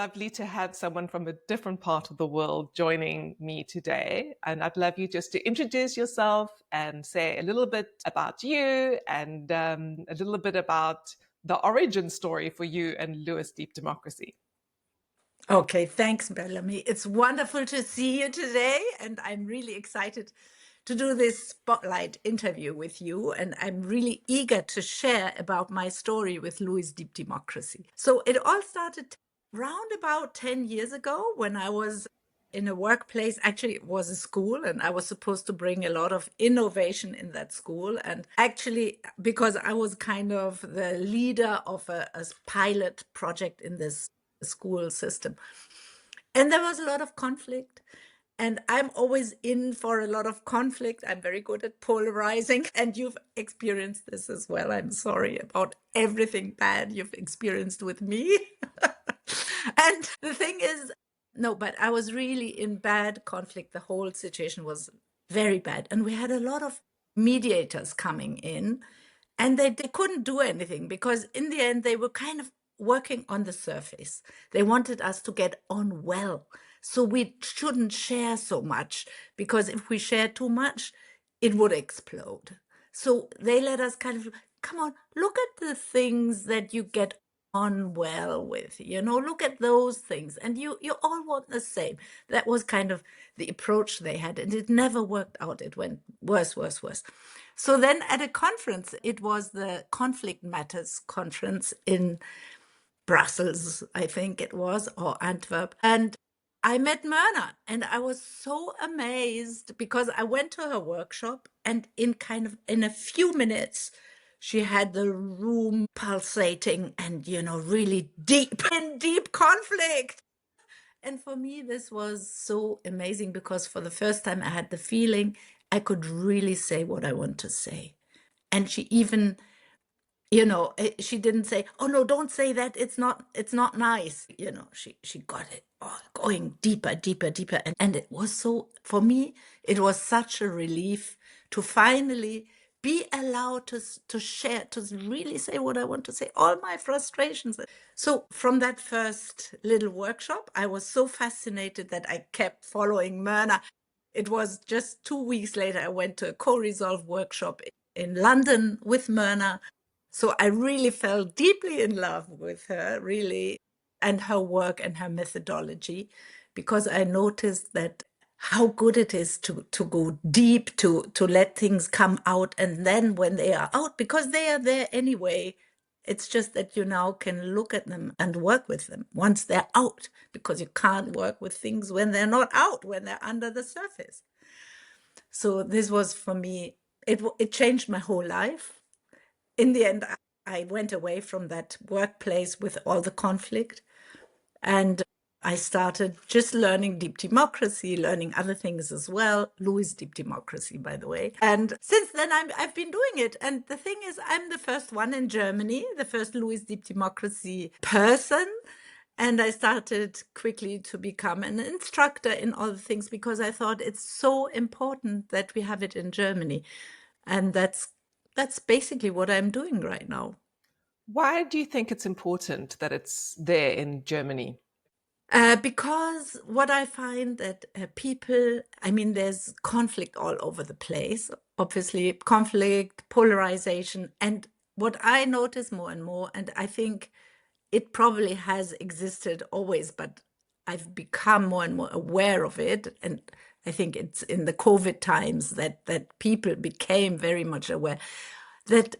lovely to have someone from a different part of the world joining me today. And I'd love you just to introduce yourself and say a little bit about you and a little bit about the origin story for you and Lewis Deep Democracy. Okay, thanks, Belamie. It's wonderful to see you today, and I'm really excited to do this spotlight interview with you. And I'm really eager to share about my story with Lewis Deep Democracy. So it all started round about 10 years ago when I was in a workplace. Actually, it was a school, and I was supposed to bring a lot of innovation in that school. And actually, because I was kind of the leader of a pilot project in this school system. And there was a lot of conflict. And I'm always in for a lot of conflict. I'm very good at polarizing. And you've experienced this as well. I'm sorry about everything bad you've experienced with me. And the thing is, no, but I was really in bad conflict. The whole situation was very bad. And we had a lot of mediators coming in, and they couldn't do anything because in the end, they were kind of working on the surface. They wanted us to get on well. So we shouldn't share so much, because if we share too much, it would explode. So they let us kind of, come on, look at the things that you get on well with, look at those things. And you all want the same. That was kind of the approach they had. And it never worked out. It went worse, worse, worse. So then at a conference, it was the Conflict Matters conference in Brussels, I think it was, or Antwerp. And I met Myrna, and I was so amazed because I went to her workshop, and in a few minutes, she had the room pulsating and, really deep conflict. And for me, this was so amazing because for the first time I had the feeling I could really say what I want to say. And she even, she didn't say, "Oh no, don't say that. It's not nice." She got it all going deeper, deeper, deeper. And it was so, for me, it was such a relief to finally be allowed to share, to really say what I want to say, all my frustrations. So from that first little workshop, I was so fascinated that I kept following Myrna. It was just 2 weeks later, I went to a co-resolve workshop in London with Myrna. So I really fell deeply in love with her, really, and her work and her methodology, because I noticed that how good it is to go deep, to let things come out. And then when they are out, because they are there anyway, it's just that you now can look at them and work with them once they're out, because you can't work with things when they're not out, when they're under the surface. So this was, for me, it changed my whole life. In the end, I went away from that workplace with all the conflict, and I started just learning deep democracy, learning other things as well. Lewis Deep Democracy, by the way. And since then, I've been doing it. And the thing is, I'm the first one in Germany, the first Lewis Deep Democracy person. And I started quickly to become an instructor in all the things, because I thought it's so important that we have it in Germany. And that's basically what I'm doing right now. Why do you think it's important that it's there in Germany? Because what I find that people, there's conflict all over the place, obviously, conflict, polarization. And what I notice more and more, and I think it probably has existed always, but I've become more and more aware of it. And I think it's in the COVID times that people became very much aware that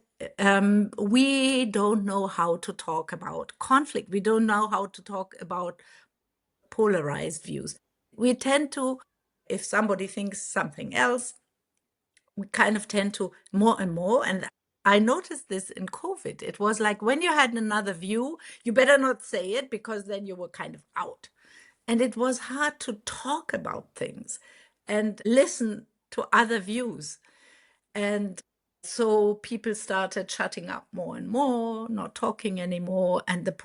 we don't know how to talk about conflict. We don't know how to talk about polarized views. We tend to, if somebody thinks something else, we kind of tend to more and more. And I noticed this in COVID. It was like when you had another view, you better not say it, because then you were kind of out. And it was hard to talk about things and listen to other views. And so people started shutting up more and more, not talking anymore. And the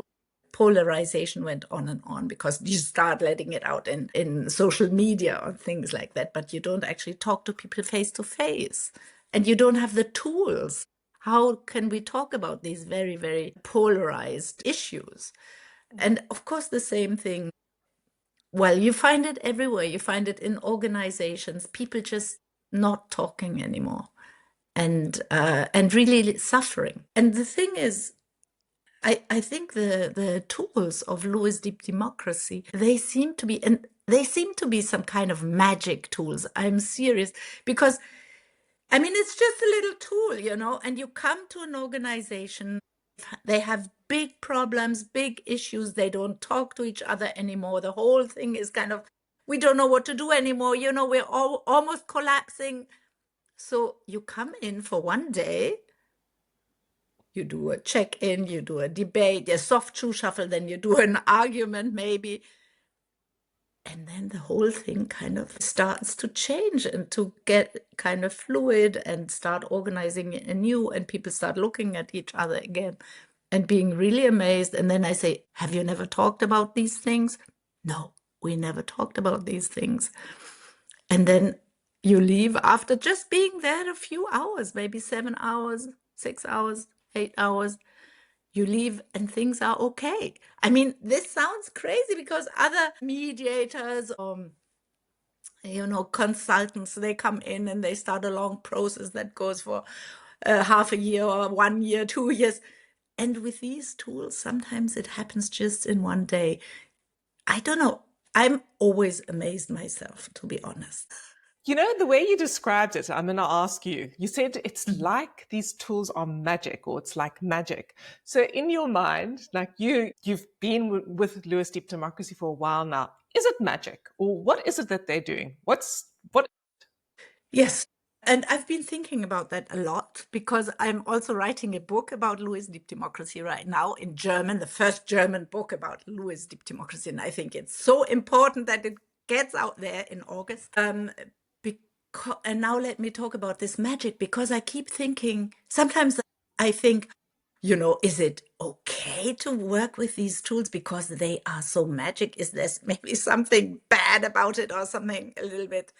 polarization went on, because you start letting it out in social media or things like that, but you don't actually talk to people face to face, and you don't have the tools. How can we talk about these very, very polarized issues? And of course, the same thing. Well, you find it everywhere. You find it in organizations, people just not talking anymore and really suffering. And the thing is, I think the tools of Lewis Deep Democracy, they seem to be some kind of magic tools. I'm serious because I mean it's just a little tool, you know, and you come to an organization, they have big problems, big issues, they don't talk to each other anymore. The whole thing is kind of we don't know what to do anymore, you know, we're all almost collapsing. So you come in for one day, you do a check-in, you do a debate, a soft shoe shuffle, then you do an argument maybe. And then the whole thing kind of starts to change and to get kind of fluid and start organizing anew, and people start looking at each other again and being really amazed. And then I say, have you never talked about these things? No, we never talked about these things. And then you leave after just being there a few hours, maybe 7 hours, 6 hours, 8 hours. You leave and things are okay. I mean, this sounds crazy because other mediators or, you know, consultants, they come in and they start a long process that goes for half a year or 1 year, 2 years. And with these tools, sometimes it happens just in one day. I don't know. I'm always amazed myself, to be honest. You know, the way you described it, I'm going to ask you. You said it's like these tools are magic, or it's like magic. So, in your mind, like you've been with Lewis Deep Democracy for a while now. Is it magic, or what is it that they're doing? What? Yes. And I've been thinking about that a lot because I'm also writing a book about Lewis Deep Democracy right now in German, the first German book about Lewis Deep Democracy. And I think it's so important that it gets out there in August. And now let me talk about this magic, because I keep thinking, sometimes I think, you know, is it okay to work with these tools because they are so magic? Is there maybe something bad about it or something a little bit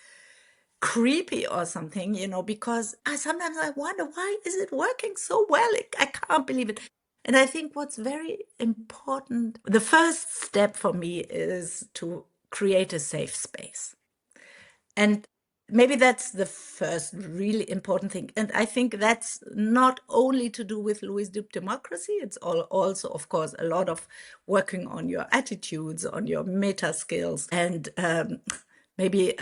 creepy or something, you know, because sometimes I wonder, why is it working so well? I can't believe it. And I think what's very important, the first step for me is to create a safe space. And maybe that's the first really important thing. And I think that's not only to do with Louis Duke democracy, it's also, of course, a lot of working on your attitudes, on your meta skills. And maybe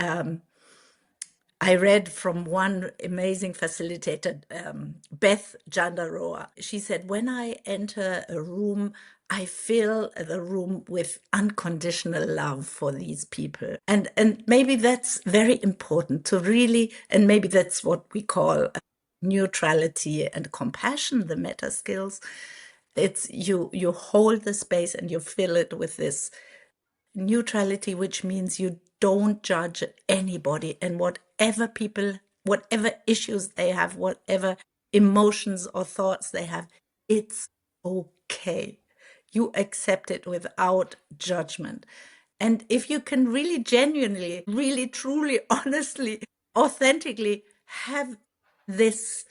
I read from one amazing facilitator, Beth Jandaroa. She said, when I enter a room, I fill the room with unconditional love for these people. And maybe that's very important to really, and maybe that's what we call neutrality and compassion, the meta skills. It's you hold the space and you fill it with this neutrality, which means you don't judge anybody, and whatever issues they have, whatever emotions or thoughts they have, it's okay. You accept it without judgment. And if you can really genuinely, really, truly, honestly, authentically have this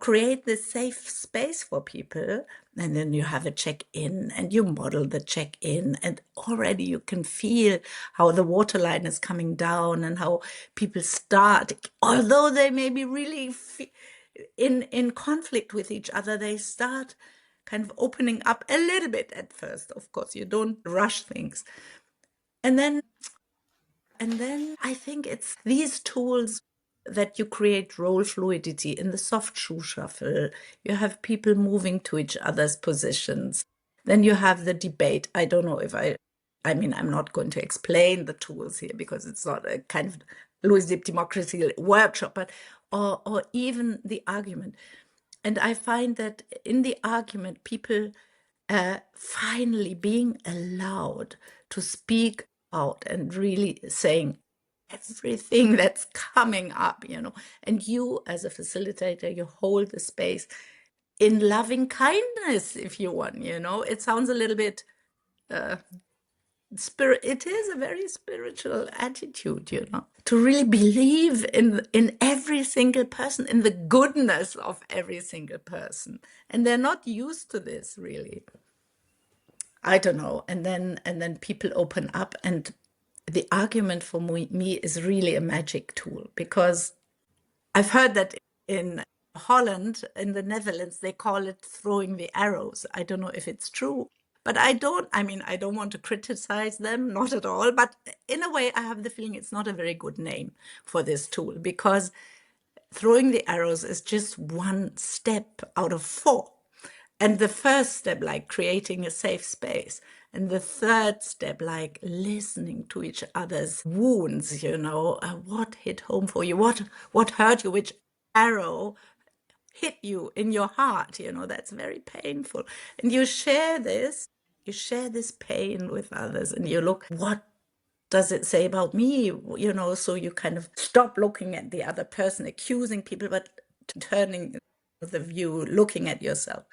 create this safe space for people. And then you have a check-in and you model the check-in, and already you can feel how the waterline is coming down and how people start, although they may be really in conflict with each other, they start kind of opening up a little bit at first. Of course, you don't rush things. And then I think it's these tools that you create role fluidity in the soft shoe shuffle. You have people moving to each other's positions. Then you have the debate. I don't know if I mean, I'm not going to explain the tools here because it's not a kind of Louis Deep Democracy workshop, but or even the argument. And I find that in the argument, people finally being allowed to speak out and really saying everything that's coming up, and you as a facilitator, you hold the space in loving kindness, if you want, it sounds a little bit it is a very spiritual attitude, to really believe in every single person, in the goodness of every single person. And they're not used to this, really. I don't know. And then people open up, and the argument for me is really a magic tool, because I've heard that in Holland, in the Netherlands, they call it throwing the arrows. I don't know if it's true, but I don't want to criticize them, not at all. But in a way, I have the feeling it's not a very good name for this tool, because throwing the arrows is just one step out of four. And the first step, like creating a safe space. And the third step, like listening to each other's wounds, what hit home for you, what hurt you, which arrow hit you in your heart, that's very painful. And you share this pain with others, and you look, what does it say about me? So you kind of stop looking at the other person, accusing people, but turning the view, looking at yourself,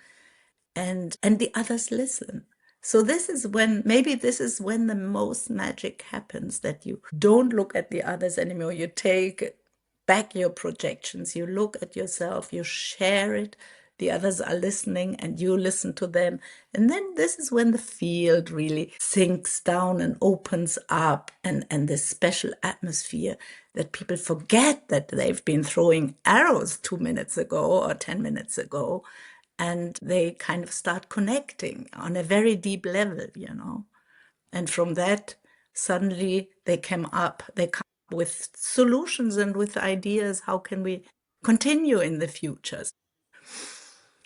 and the others listen. So this is when the most magic happens, that you don't look at the others anymore. You take back your projections, you look at yourself, you share it, the others are listening, and you listen to them. And then this is when the field really sinks down and opens up, and this special atmosphere that people forget that they've been throwing arrows 2 minutes ago or 10 minutes ago, and they kind of start connecting on a very deep level. And from that, suddenly they come up with solutions and with ideas. How can we continue in the future?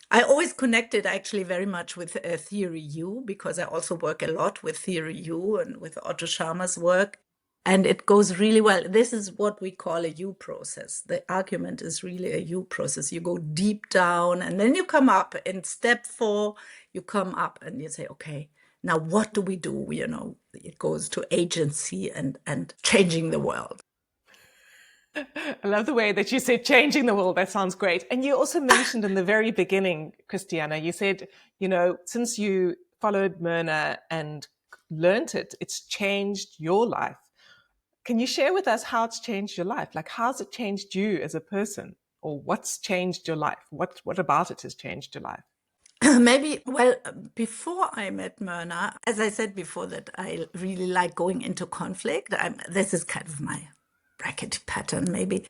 I always connected actually very much with Theory U, because I also work a lot with Theory U and with Otto Scharmer's work. And it goes really well. This is what we call a U process. The argument is really a U process. You go deep down, and then you come up in step 4, you come up and you say, okay, now what do we do? It goes to agency and changing the world. I love the way that you said changing the world. That sounds great. And you also mentioned in the very beginning, Christiane, you said, since you followed Myrna and learned it, it's changed your life. Can you share with us how it's changed your life? Like, how's it changed you as a person? Or what's changed your life? What about it has changed your life? Maybe, well, before I met Myrna, as I said before, that I really like going into conflict. This is kind of my bracket pattern, maybe.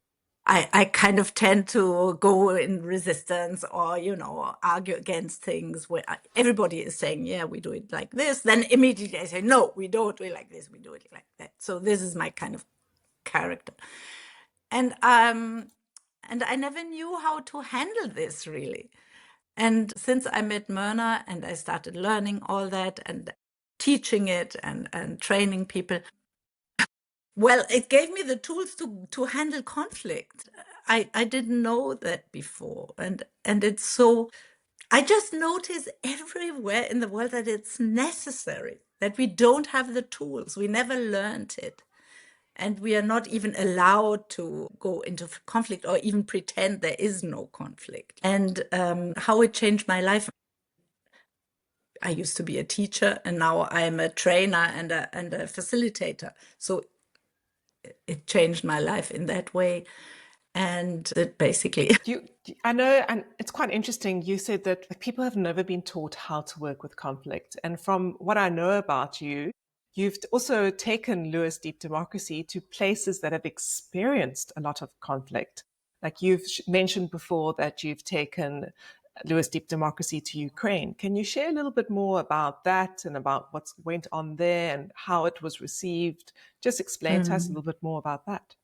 I kind of tend to go in resistance, or, argue against things where everybody is saying, yeah, we do it like this. Then immediately I say, no, we don't do it like this. We do it like that. So this is my kind of character. And I never knew how to handle this, really. And since I met Myrna and I started learning all that and teaching it and training people, well, it gave me the tools to handle conflict. I didn't know that before. And it's so, I just notice everywhere in the world that it's necessary, that we don't have the tools. We never learned it. And we are not even allowed to go into conflict or even pretend there is no conflict. And how it changed my life. I used to be a teacher, and now I'm a trainer and a facilitator. So it changed my life in that way. And it basically. I know, and it's quite interesting. You said that people have never been taught how to work with conflict. And from what I know about you, you've also taken Lewis Deep Democracy to places that have experienced a lot of conflict. Like you've mentioned before that you've taken Lewis Deep Democracy to Ukraine. Can you share a little bit more about that and about what went on there and how it was received? Just explain to us a little bit more about that.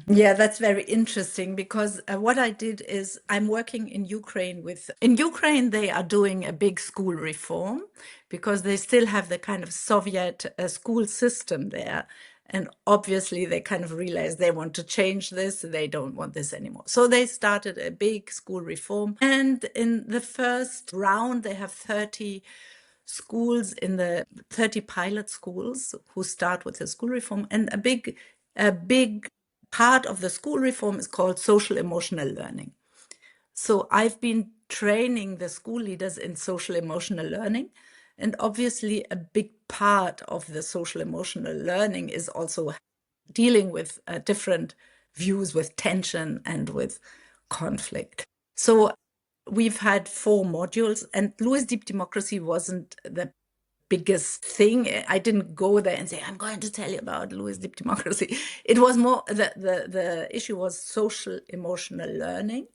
Yeah, that's very interesting, because what I did is I'm working in Ukraine in Ukraine, they are doing a big school reform, because they still have the kind of Soviet school system there. And obviously they kind of realized they want to change this. They don't want this anymore. So they started a big school reform. And in the first round, they have 30 schools, in the 30 pilot schools who start with the school reform. And a big part of the school reform is called social emotional learning. So I've been training the school leaders in social emotional learning. And obviously, a big part of the social emotional learning is also dealing with different views, with tension and with conflict. So we've had 4 modules, and Lewis Deep Democracy wasn't the biggest thing. I didn't go there and say, I'm going to tell you about Lewis deep democracy. It was more, the issue was social emotional learning.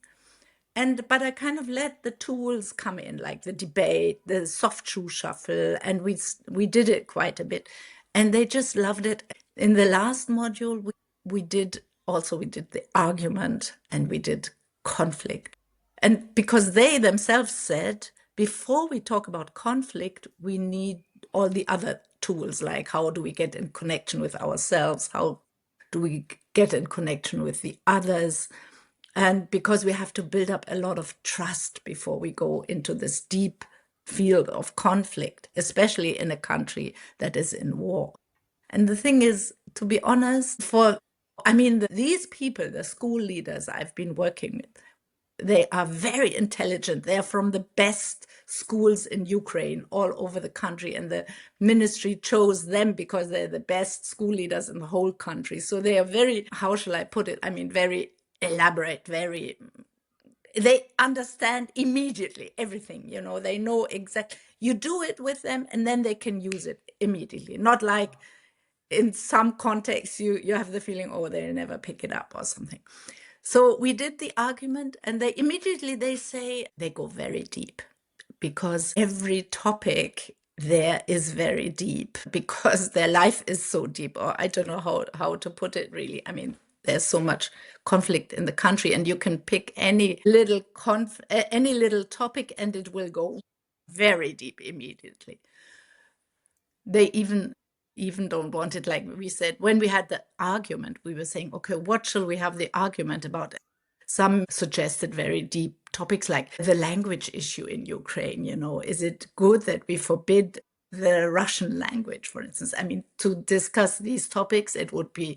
But I kind of let the tools come in, like the debate, the soft shoe shuffle, and we did it quite a bit. And they just loved it. In the last module, we did the argument and we did conflict. And because they themselves said, before we talk about conflict, we need all the other tools, like how do we get in connection with ourselves? How do we get in connection with the others? And because we have to build up a lot of trust before we go into this deep field of conflict, especially in a country that is in war. And the thing is, to be honest, these people, the school leaders I've been working with, they are very intelligent. They're from the best schools in Ukraine, all over the country. And the ministry chose them because they're the best school leaders in the whole country. So they are very, how shall I put it? Very elaborate, they understand immediately everything, they know exactly. You do it with them and then they can use it immediately. Not like in some contexts, you have the feeling, oh, they'll never pick it up or something. So we did the argument and they say they go very deep because every topic there is very deep because their life is so deep, or I don't know how to put it really. There's so much conflict in the country and you can pick any little topic and it will go very deep immediately. They even don't want it. Like we said, when we had the argument, we were saying, okay, what shall we have the argument about? Some suggested very deep topics like the language issue in Ukraine. Is it good that we forbid the Russian language, for instance? To discuss these topics, it would be,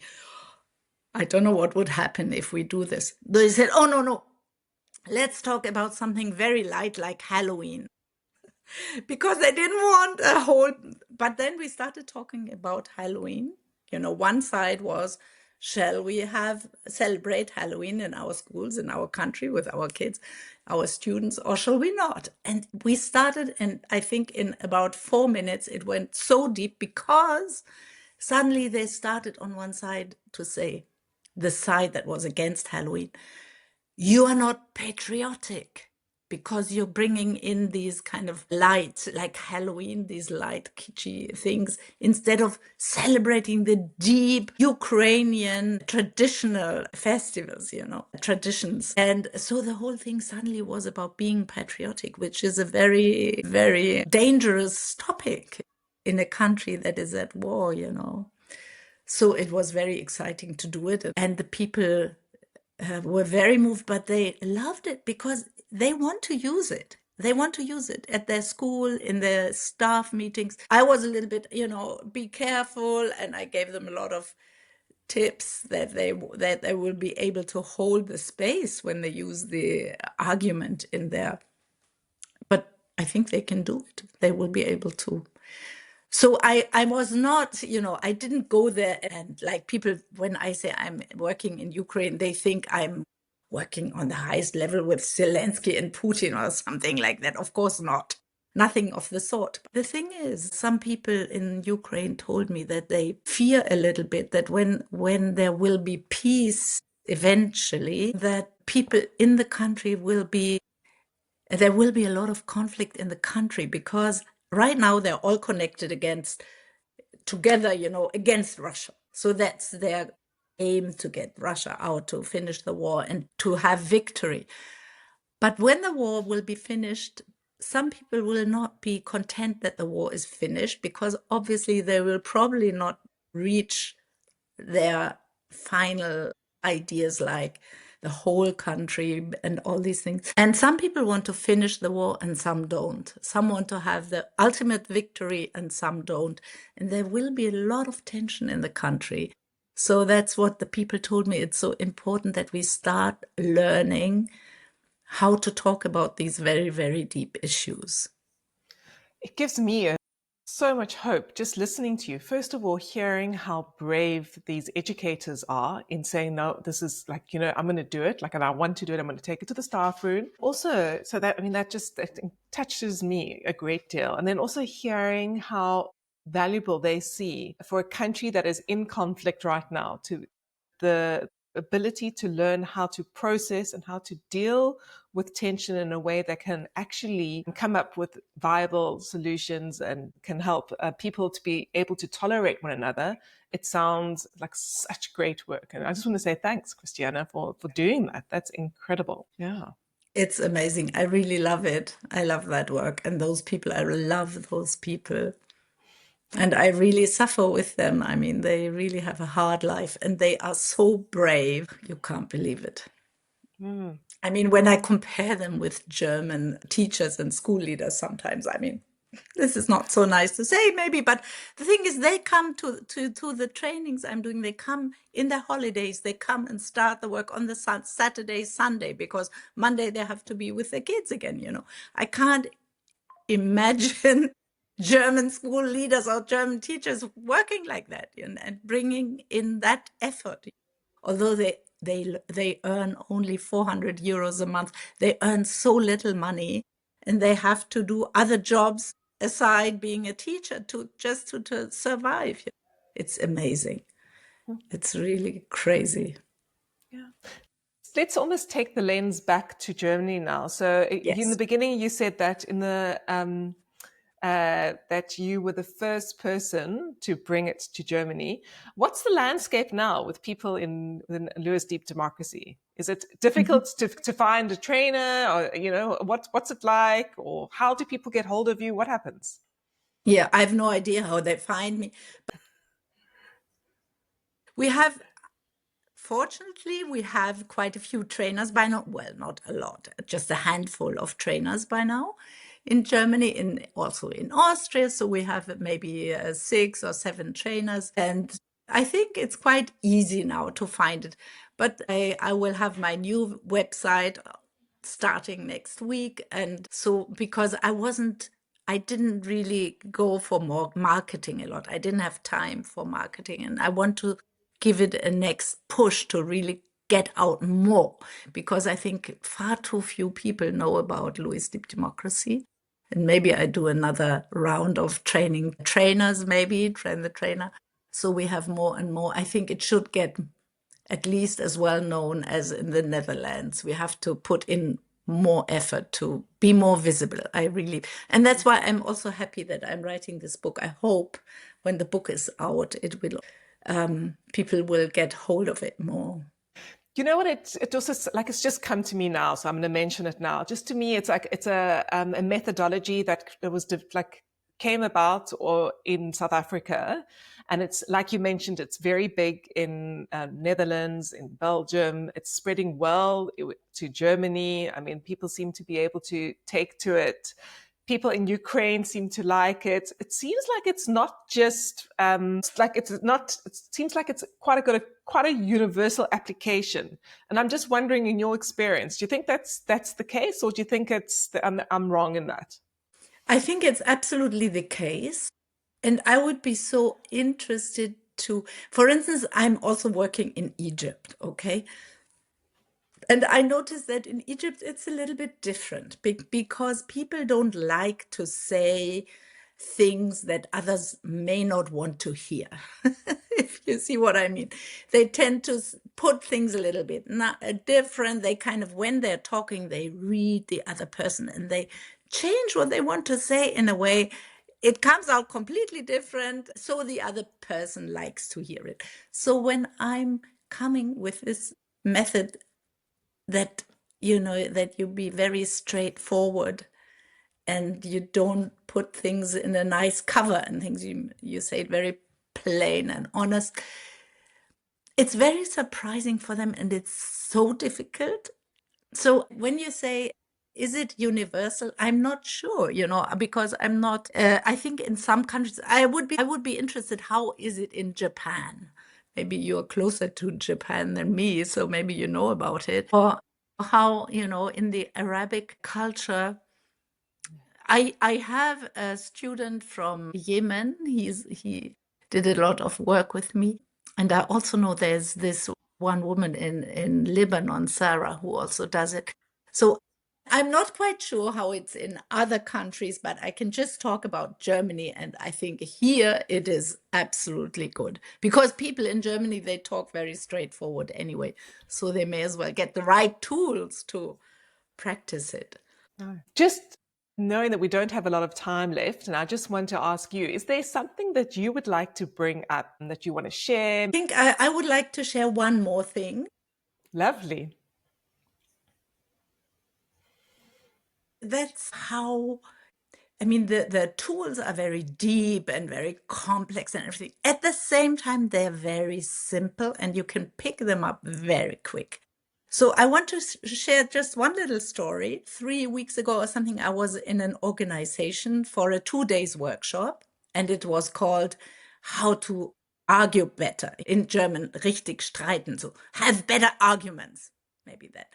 I don't know what would happen if we do this. They said, oh, no, let's talk about something very light like Halloween. Because they didn't want a whole, but then we started talking about Halloween. One side was, shall we celebrate Halloween in our schools, in our country, with our kids, our students, or shall we not? And we started, and I think in about 4 minutes, it went so deep because suddenly they started on one side to say, the side that was against Halloween, you are not patriotic because you're bringing in these kind of light, like Halloween, these light, kitschy things, instead of celebrating the deep Ukrainian traditional festivals, traditions. And so the whole thing suddenly was about being patriotic, which is a very, very dangerous topic in a country that is at war, So it was very exciting to do it. And the people were very moved, but they loved it because they want to use it. They want to use it at their school, in their staff meetings. I was a little bit, be careful, and I gave them a lot of tips that they will be able to hold the space when they use the argument in there. But I think they can do it. They will be able to. So I was not, I didn't go there and like people, when I say I'm working in Ukraine, they think I'm working on the highest level with Zelensky and Putin or something like that. Of course not. Nothing of the sort. The thing is, some people in Ukraine told me that they fear a little bit that when there will be peace eventually, that people in the country there will be a lot of conflict in the country because right now they're all connected together, against Russia. So that's their aim, to get Russia out, to finish the war and to have victory. But when the war will be finished, some people will not be content that the war is finished because obviously they will probably not reach their final ideas like the whole country and all these things. And some people want to finish the war and some don't. Some want to have the ultimate victory and some don't. And there will be a lot of tension in the country. So that's what the people told me. It's so important that we start learning how to talk about these very, very deep issues. It gives me so much hope just listening to you. First of all, hearing how brave these educators are in saying, no, this is like, I'm going to do it. Like, and I want to do it. I'm going to take it to the staff room. Also, so that, that touches me a great deal. And then also hearing how valuable they see for a country that is in conflict right now to the ability to learn how to process and how to deal with tension in a way that can actually come up with viable solutions and can help people to be able to tolerate one another. It sounds like such great work. And I just want to say thanks, Christiane, for doing that. That's incredible. Yeah. It's amazing. I really love it. I love that work. And those people, I love those people. And I really suffer with them. I mean, they really have a hard life and they are so brave. You can't believe it. I mean, when I compare them with German teachers and school leaders, sometimes, I mean, this is not so nice to say, maybe, but the thing is, they come to the trainings I'm doing. They come in their holidays. They come and start the work on the Saturday, Sunday, because Monday they have to be with their kids again. I can't imagine German school leaders or German teachers working like that, and bringing in that effort. Although they earn only 400 euros a month, they earn so little money, and they have to do other jobs aside being a teacher to survive. It's amazing. It's really crazy. Yeah. Let's almost take the lens back to Germany now. So in the Yes. beginning, you said that that you were the first person to bring it to Germany. What's the landscape now with people in Lewis Deep Democracy? Is it difficult to find a trainer, or what's it like, or how do people get hold of you? What happens? Yeah, I have no idea how they find me. We have Fortunately, we have quite a few trainers by now. Well, not a lot, just a handful of trainers by now in Germany, also in Austria. So we have maybe 6 or 7 trainers. And I think it's quite easy now to find it. But I will have my new website starting next week. And so, because I didn't really go for more marketing a lot. I didn't have time for marketing, and I want to give it a next push to really get out more, because I think far too few people know about Louis Deep Democracy. And maybe I do another round of training trainers, maybe train the trainer. So we have more and more. I think it should get at least as well known as in the Netherlands. We have to put in more effort to be more visible. And that's why I'm also happy that I'm writing this book. I hope when the book is out, people will get hold of it more. You know what? It also, like, it's just come to me now, so I'm going to mention it now. Just to me, it's a methodology that came about or in South Africa, and it's like you mentioned, it's very big in Netherlands, in Belgium. It's spreading well to Germany. I mean, people seem to be able to take to it. People in Ukraine seem to like it. It seems like it's not just it seems like it's quite a universal application. And I'm just wondering, in your experience, do you think that's the case, or do you think I'm wrong in that? I think it's absolutely the case. And I would be so interested for instance, I'm also working in Egypt, okay? And I noticed that in Egypt, it's a little bit different because people don't like to say things that others may not want to hear. If you see what I mean. They tend to put things a little bit different. They kind of, when they're talking, they read the other person and they change what they want to say in a way. It comes out completely different, so the other person likes to hear it. So when I'm coming with this method that that you be very straightforward and you don't put things in a nice cover and things, you say it very plain and honest, it's very surprising for them, and it's so difficult. So when you say, is it universal? I'm not sure, because I'm not. I think in some countries, I would be interested. How is it in Japan? Maybe you're closer to Japan than me, so maybe you know about it. Or how, in the Arabic culture, I have a student from Yemen. He did a lot of work with me. And I also know there's this one woman in Lebanon, Sarah, who also does it. So I'm not quite sure how it's in other countries, but I can just talk about Germany. And I think here it is absolutely good because people in Germany, they talk very straightforward anyway. So they may as well get the right tools to practice it. No. Just knowing that we don't have a lot of time left, and I just want to ask you, is there something that you would like to bring up and that you want to share? I think I would like to share one more thing. Lovely. That's how, I mean, the tools are very deep and very complex and everything. At the same time, they're very simple and you can pick them up very quick. So I want to share just one little story. 3 weeks ago or something, I was in an organization for a 2 days workshop, and it was called How to Argue Better. In German, richtig streiten, so have better arguments, maybe that.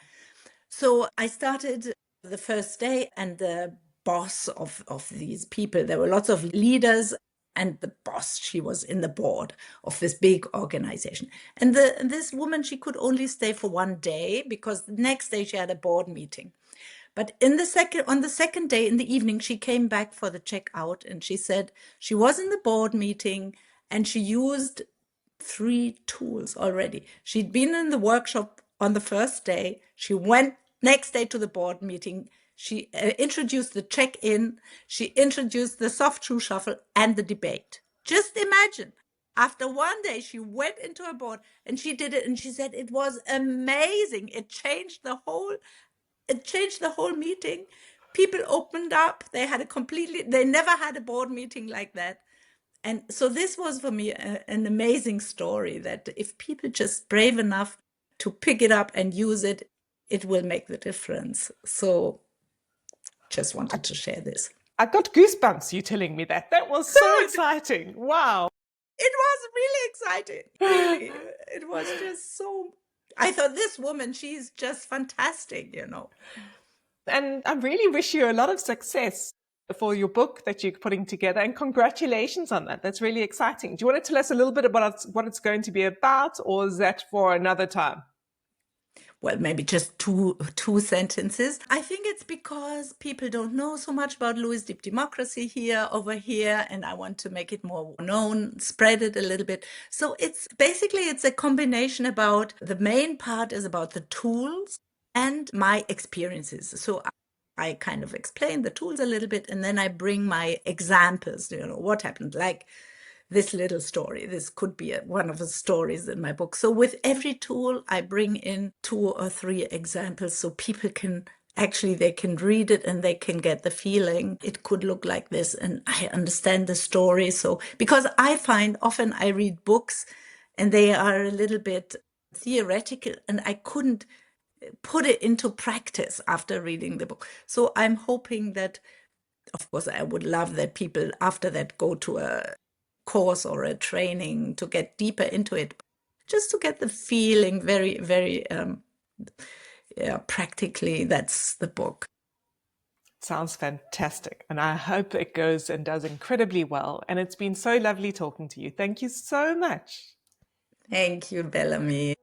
So I started the first day, and the boss of these people, there were lots of leaders, and the boss, she was in the board of this big organization. And this woman, she could only stay for 1 day because the next day she had a board meeting. But on the second day in the evening, she came back for the checkout, and she said she was in the board meeting and she used 3 tools already. She'd been in the workshop on the first day. She went next day to the board meeting. She introduced the check-in. She introduced the soft shoe shuffle and the debate. Just imagine. After 1 day, she went into a board and she did it. And she said it was amazing. It changed the whole meeting. People opened up. They never had a board meeting like that. And so this was for me an amazing story that if people just brave enough to pick it up and use it, it will make the difference. So just wanted to share this. I got goosebumps, you telling me that. That was so exciting. Wow. It was really exciting. Really. It was just so, I thought this woman, she's just fantastic, you know. And I really wish you a lot of success for your book that you're putting together, and congratulations on that. That's really exciting. Do you want to tell us a little bit about what it's going to be about, or is that for another time? Well, maybe just two sentences. I think it's because people don't know so much about Louis Deep Democracy over here, and I want to make it more known, spread it a little bit. So it's a combination about, the main part is about the tools and my experiences. So I kind of explain the tools a little bit, and then I bring my examples, you know, what happened, like this little story. This could be one of the stories in my book. So with every tool, I bring in 2 or 3 examples so people can they can read it and they can get the feeling it could look like this. And I understand the story. So, because I find often I read books and they are a little bit theoretical and I couldn't put it into practice after reading the book. So I'm hoping that, of course, I would love that people after that go to a course or a training to get deeper into it, just to get the feeling very, very practically. That's the book. Sounds fantastic. And I hope it goes and does incredibly well. And it's been so lovely talking to you. Thank you so much. Thank you, Belamie.